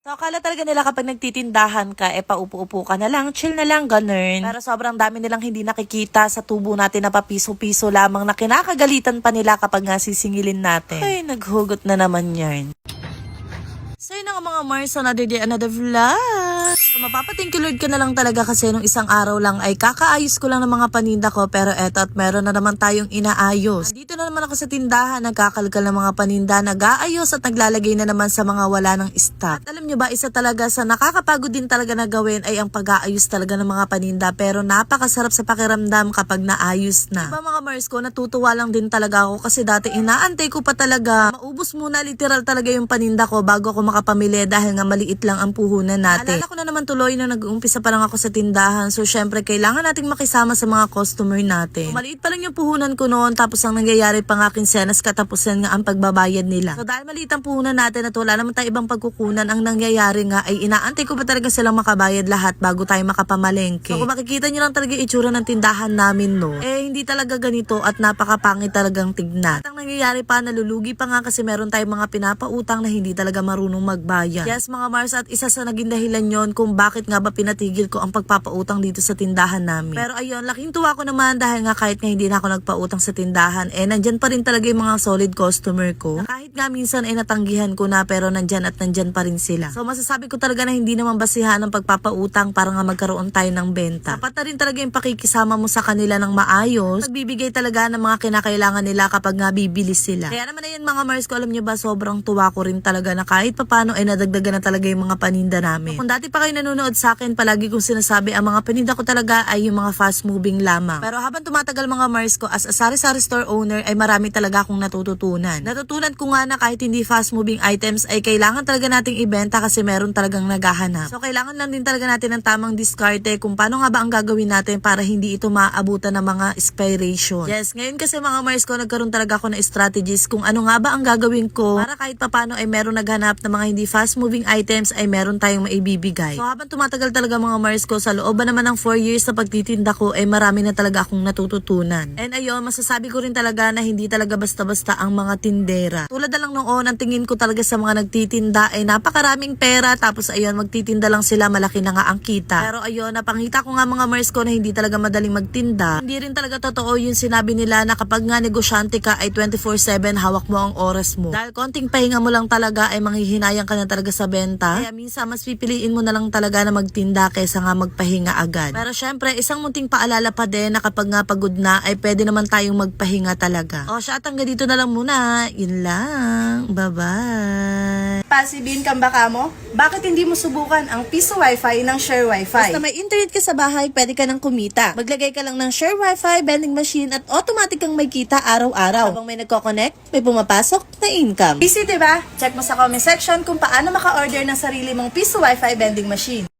So, akala talaga nila kapag nagtitindahan ka, paupo-upo ka na lang, chill na lang, ganun. Pero sobrang dami nilang hindi nakikita sa tubo natin na papiso-piso lamang na kinakagalitan pa nila kapag nga sisingilin natin. Ay, naghugot na naman yarn. So yun nga mga Mars, another day, another vlog. So mapapa-thank you Lord ka na lang talaga kasi nung isang araw lang ay kakaayos ko lang ng mga paninda ko, pero eto at meron na naman tayong inaayos. Dito na naman ako sa tindahan, nagkakalkal ng mga paninda, nag-aayos at naglalagay na naman sa mga wala ng stock. At alam nyo ba, isa talaga sa nakakapagod din talaga na gawin ay ang pag-aayos talaga ng mga paninda, pero napakasarap sa pakiramdam kapag naayos na. Diba mga Mars ko, natutuwa lang din talaga ako kasi dati inaantay ko pa talaga maubos muna literal talaga yung paninda ko bago ako makapamili dahil nga maliit lang ang puhunan natin. Alala ko na naman tuloy na nag-uumpisa pa lang ako sa tindahan, so syempre kailangan nating makisama sa mga customer natin. So, maliit pa lang yung puhunan ko noon, tapos ang nangyayari pa nga kinsenas katapusan nga ang pagbabayad nila. So dahil maliit ang puhunan natin at wala naman tayo ibang pagkukunan, ang nangyayari nga ay inaantay ko pa talaga silang makabayad lahat bago tayo makapamalengke. So kung makikita nyo lang talaga itsura ng tindahan namin, no, hindi talaga ganito at napakapangit talagang tignan. At ang nangyayari pa, nalulugi pa nga kasi meron tayong mga pinapautang na hindi talaga marunong magbayad. Yes mga Mars, at isa sa naging dahilan yon kung bakit nga ba pinatigil ko ang pagpapautang dito sa tindahan namin. Pero ayun, laking tuwa ko naman dahil nga kahit nga hindi na ako nagpautang sa tindahan, nandyan pa rin talaga yung mga solid customer ko. Na kahit nga minsan natanggihan ko na, pero nandyan at nandyan pa rin sila. So masasabi ko talaga na hindi naman basihan ng pagpapautang para nga magkaroon tayo ng benta. Dapat na rin talaga yung pakikisama mo sa kanila ng maayos, nagbibigay talaga ng mga kinakailangan nila kapag nga bibili sila. Kaya naman ayun mga Mars ko, alam nyo ba, sobrang tuwa ko rin talaga na kahit papano nadagdagan na talaga yung mga paninda namin. So, kung dati pa kayo nanonood sa akin, palagi kong sinasabi ang mga paninda ko talaga ay yung mga fast moving lamang. Pero habang tumatagal mga Mars ko, as a sari-sari store owner ay marami talaga akong natututunan. Natutunan ko nga na kahit hindi fast moving items ay kailangan talaga nating ibenta kasi meron talagang naghahanap. So kailangan lang din talaga natin ng tamang diskarte kung paano nga ba ang gagawin natin para hindi ito maabutan ng mga expiration. Yes, ngayon kasi mga Mars ko, nagkaroon talaga ako ng strategies kung ano nga ba ang gagawin ko para kahit papano ay meron naghanap ng mga hindi fast moving items ay meron tayong maibibigay. So habang tumatagal talaga mga Mars ko, sa loob naman ng 4 years na pagtitinda ko ay marami na talaga akong natututunan. And ayun, masasabi ko rin talaga na hindi talaga basta-basta ang mga tindera. Tulad na lang noon, ang tingin ko talaga sa mga nagtitinda ay napakaraming pera, tapos ayun, magtitinda lang sila, malaki na nga ang kita. Pero ayun, napangita ko nga mga Mars ko na hindi talaga madaling magtinda. Hindi rin talaga totoo yung sinabi nila na kapag nga negosyante ka ay 24/7 hawak mo ang oras mo. Dahil konting pahinga mo lang talaga ay manghihinayang ka na talaga sa benta. Kaya minsan mas pipiliin mo na lang talaga na magtinda kaysa nga magpahinga agad. Pero syempre, isang munting paalala pa din na kapag nga pagod na ay pwede naman tayong magpahinga talaga. O siya, hanggang dito na lang muna. Yun lang. Bye-bye. Pasibin kang baka mo? Bakit hindi mo subukan ang Piso Wi-Fi ng Share Wi-Fi? Basta may internet ka sa bahay, pwede ka nang kumita. Maglagay ka lang ng Share Wi-Fi, vending machine at automatic kang may kita araw-araw. Habang may nagko-connect, may pumapasok na income. Easy, diba? Check mo sa comment section kung paano maka-order ng sarili mong Piso Wi-Fi vending machine.